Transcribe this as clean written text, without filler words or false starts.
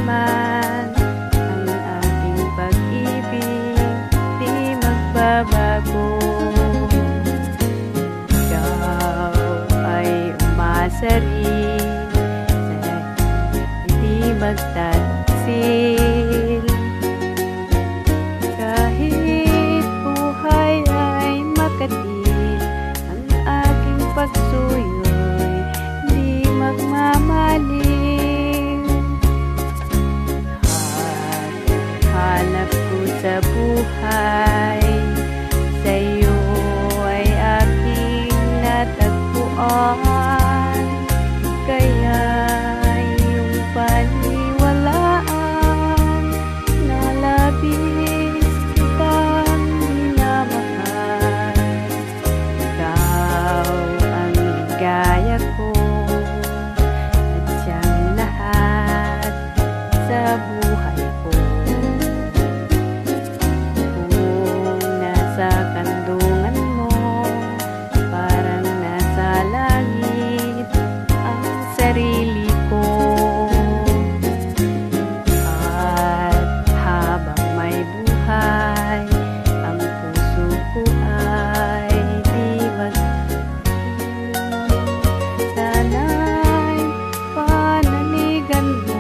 man ang aking pag-ibig, di magbabago. Ikaw ay umasa rin sa hindi magtataksil. Kahit buhay ay makadil, ang aking pagsuyo'y di magmamaling. Hanap ko sa buhay, sa'yo ay aking natagpuan. Kaya iyong paniwalaan na labis kitang minamahal. Ikaw ang ligaya ko at siyang lahat sa buhay ko. Kung nasa kandungan mo, parang nasa langit ang sarili ko. At habang may buhay, ang puso ko ay di sana'y panaligan mo.